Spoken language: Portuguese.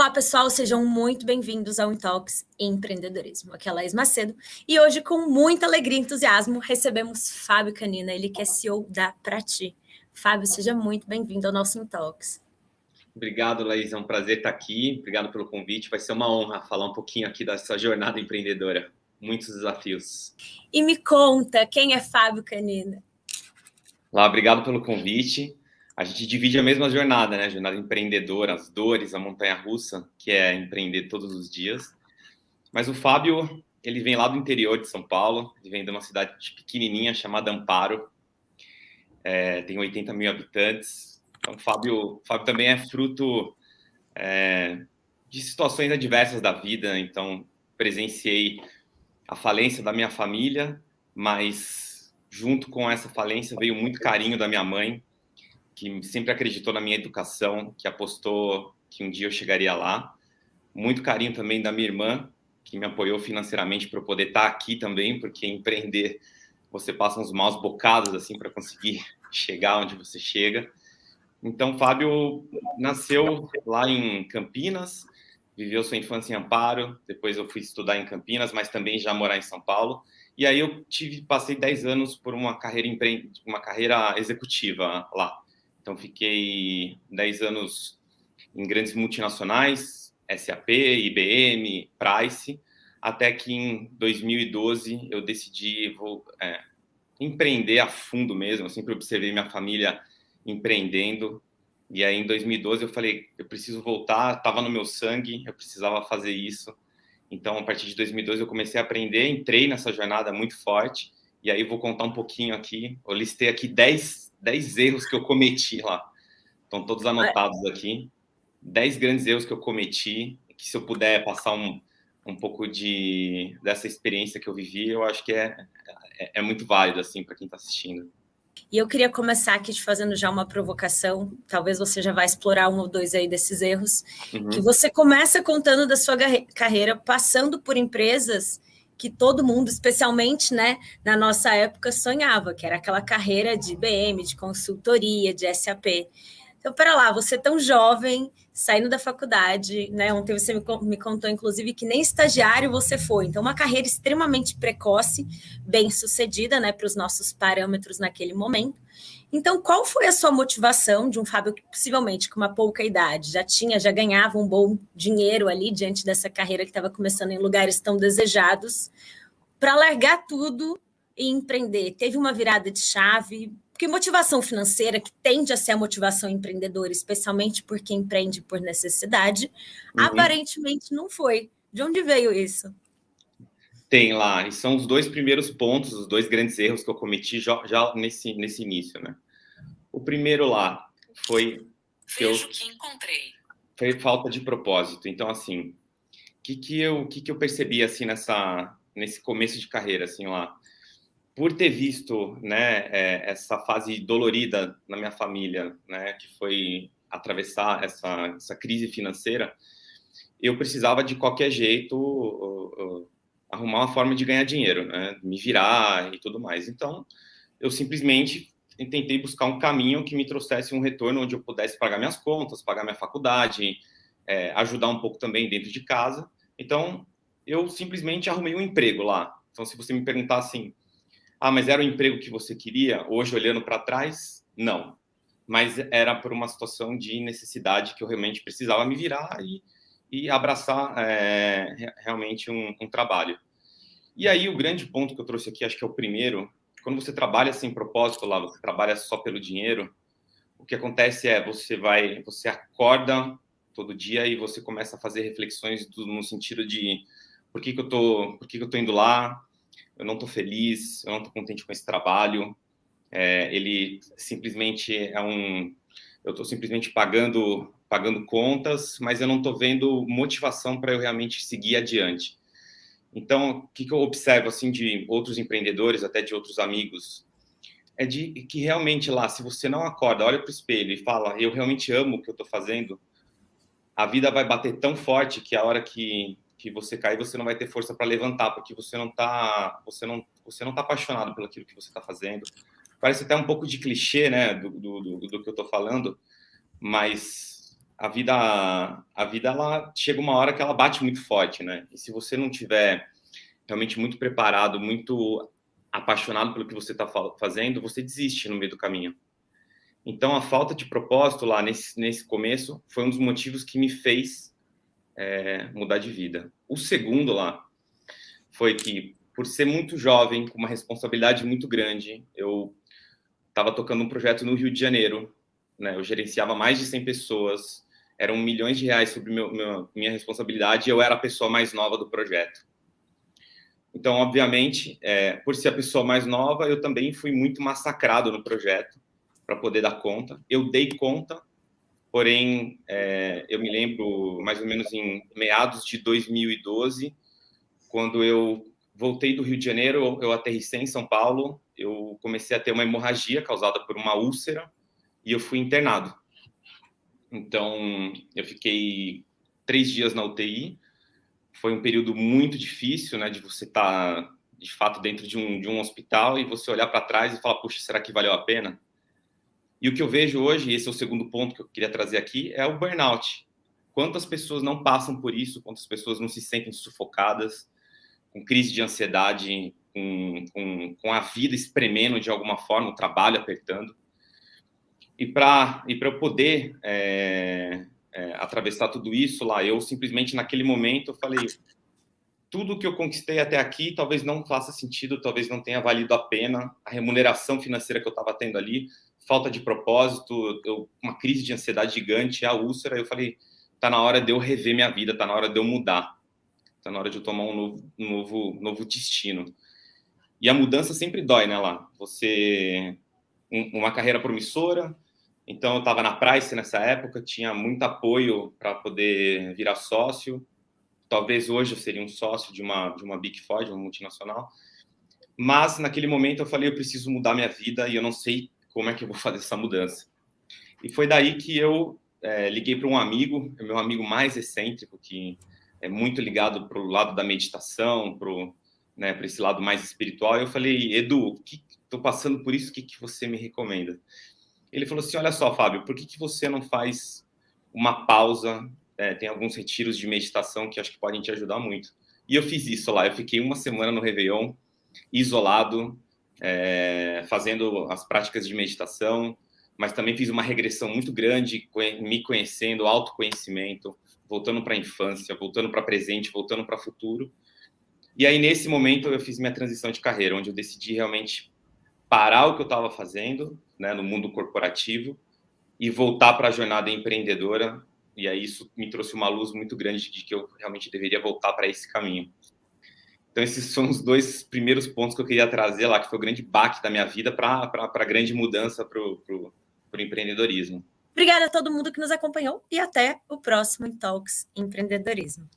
Olá, pessoal, sejam muito bem-vindos ao Intox Empreendedorismo. Aqui é a Laís Macedo e hoje, com muita alegria e entusiasmo, recebemos Fábio Canina, ele que é CEO da Prati. Fábio, seja muito bem-vindo ao nosso Intox. Obrigado, Laís, é um prazer estar aqui, obrigado pelo convite, vai ser uma honra falar um pouquinho aqui dessa jornada empreendedora, muitos desafios. E me conta, quem é Fábio Canina? Lá, obrigado pelo convite. A gente divide a mesma jornada, né? Jornada empreendedora, as dores, a montanha-russa, que é empreender todos os dias. Mas o Fábio, ele vem lá do interior de São Paulo, ele vem de uma cidade pequenininha chamada Amparo, tem 80 mil habitantes. Então, o Fábio também é fruto de situações adversas da vida. Então, presenciei a falência da minha família, mas junto com essa falência veio muito carinho da minha mãe, que sempre acreditou na minha educação, que apostou que um dia eu chegaria lá. Muito carinho também da minha irmã, que me apoiou financeiramente para eu poder estar aqui também, porque empreender, você passa uns maus bocados assim para conseguir chegar onde você chega. Então, Fábio nasceu lá em Campinas, viveu sua infância em Amparo, depois eu fui estudar em Campinas, mas também já morar em São Paulo. E aí eu passei 10 anos por uma carreira executiva lá. Então, fiquei 10 anos em grandes multinacionais, SAP, IBM, Price, até que em 2012 eu decidi empreender a fundo mesmo. Eu sempre observei minha família empreendendo. E aí, em 2012, eu falei, eu preciso voltar, estava no meu sangue, eu precisava fazer isso. Então, a partir de 2012, eu comecei a aprender, entrei nessa jornada muito forte. E aí, vou contar um pouquinho aqui. Eu listei aqui 10 erros que eu cometi lá. Estão todos anotados aqui. 10 grandes erros que eu cometi, que se eu puder passar um pouco dessa experiência que eu vivi, eu acho que é muito válido, assim, para quem está assistindo. E eu queria começar aqui te fazendo já uma provocação, talvez você já vai explorar um ou dois aí desses erros, que você começa contando da sua carreira, passando por empresas que todo mundo, especialmente, né, na nossa época, sonhava, que era aquela carreira de IBM, de consultoria, de SAP. Então, para lá, você tão jovem, saindo da faculdade, né? Ontem você me contou, inclusive, que nem estagiário você foi. Então, uma carreira extremamente precoce, bem sucedida, né? Para os nossos parâmetros naquele momento. Então, qual foi a sua motivação de um Fábio que, possivelmente, com uma pouca idade, já ganhava um bom dinheiro ali, diante dessa carreira que estava começando em lugares tão desejados, para largar tudo e empreender? Teve uma virada de chave? Porque motivação financeira, que tende a ser a motivação empreendedora, especialmente por quem empreende por necessidade, aparentemente não foi. De onde veio isso? Tem lá, e são os dois primeiros pontos, os dois grandes erros que eu cometi já nesse início, né? O primeiro lá foi que encontrei. Foi falta de propósito. Então, assim, o que eu percebi assim nesse começo de carreira, assim, lá? Por ter visto, né, essa fase dolorida na minha família, né, que foi atravessar essa crise financeira, eu precisava de qualquer jeito arrumar uma forma de ganhar dinheiro, né, me virar e tudo mais. Então, eu simplesmente tentei buscar um caminho que me trouxesse um retorno onde eu pudesse pagar minhas contas, pagar minha faculdade, ajudar um pouco também dentro de casa. Então, eu simplesmente arrumei um emprego lá. Então, se você me perguntar assim, mas era o emprego que você queria? Hoje, olhando para trás, não. Mas era por uma situação de necessidade que eu realmente precisava me virar e abraçar realmente um trabalho. E aí, o grande ponto que eu trouxe aqui, acho que é o primeiro, quando você trabalha sem propósito lá, você trabalha só pelo dinheiro, o que acontece é você acorda todo dia e você começa a fazer reflexões no sentido de por que eu tô indo lá, eu não estou feliz, eu não estou contente com esse trabalho, ele simplesmente eu estou simplesmente pagando contas, mas eu não estou vendo motivação para eu realmente seguir adiante. Então, o que eu observo assim de outros empreendedores, até de outros amigos, é de que realmente lá, se você não acorda, olha para o espelho e fala, eu realmente amo o que eu estou fazendo, a vida vai bater tão forte que a hora que você cair, você não vai ter força para levantar, porque você não tá apaixonado pelo aquilo que você está fazendo. Parece até um pouco de clichê, né, do que eu estou falando, mas a vida ela chega uma hora que ela bate muito forte, né? E se você não tiver realmente muito preparado, muito apaixonado pelo que você está fazendo, você desiste no meio do caminho. Então, a falta de propósito lá nesse começo foi um dos motivos que me fez mudar de vida. O segundo lá foi que, por ser muito jovem, com uma responsabilidade muito grande, eu estava tocando um projeto no Rio de Janeiro, né? Eu gerenciava mais de 100 pessoas, eram milhões de reais sobre minha responsabilidade, e eu era a pessoa mais nova do projeto. Então, obviamente, por ser a pessoa mais nova, eu também fui muito massacrado no projeto para poder dar conta. Eu dei conta, porém, eu me lembro mais ou menos em meados de 2012, quando eu voltei do Rio de Janeiro, eu aterrissei em São Paulo, eu comecei a ter uma hemorragia causada por uma úlcera e eu fui internado. Então, eu fiquei 3 dias na UTI. Foi um período muito difícil, né, de você estar, de fato, dentro de um hospital e você olhar para trás e falar, puxa, será que valeu a pena? E o que eu vejo hoje, e esse é o segundo ponto que eu queria trazer aqui, é o burnout. Quantas pessoas não passam por isso, quantas pessoas não se sentem sufocadas, com crise de ansiedade, com a vida espremendo de alguma forma, o trabalho apertando. E para eu poder atravessar tudo isso lá, eu simplesmente naquele momento falei, tudo que eu conquistei até aqui talvez não faça sentido, talvez não tenha valido a pena, a remuneração financeira que eu estava tendo ali, falta de propósito, uma crise de ansiedade gigante, a úlcera, eu falei, tá na hora de eu rever minha vida, tá na hora de eu mudar, tá na hora de eu tomar um novo destino. E a mudança sempre dói, né, lá? Você, uma carreira promissora, então eu estava na Price nessa época, tinha muito apoio para poder virar sócio, talvez hoje eu seria um sócio de uma Big Four, de uma multinacional, mas naquele momento eu falei, eu preciso mudar minha vida e eu não sei como é que eu vou fazer essa mudança. E foi daí que eu liguei para um amigo, meu amigo mais excêntrico, que é muito ligado para o lado da meditação, para esse lado mais espiritual, e eu falei, Edu, estou passando por isso, o que você me recomenda? Ele falou assim, olha só, Fábio, por que você não faz uma pausa? Tem alguns retiros de meditação que acho que podem te ajudar muito. E eu fiz isso lá, eu fiquei uma semana no Réveillon, isolado, fazendo as práticas de meditação, mas também fiz uma regressão muito grande, me conhecendo, autoconhecimento, voltando para a infância, voltando para presente, voltando para futuro. E aí, nesse momento, eu fiz minha transição de carreira, onde eu decidi realmente parar o que eu estava fazendo, né, no mundo corporativo e voltar para a jornada empreendedora. E aí isso me trouxe uma luz muito grande de que eu realmente deveria voltar para esse caminho. Então, esses são os 2 primeiros pontos que eu queria trazer lá, que foi o grande baque da minha vida para a grande mudança para o empreendedorismo. Obrigada a todo mundo que nos acompanhou e até o próximo Talks Empreendedorismo.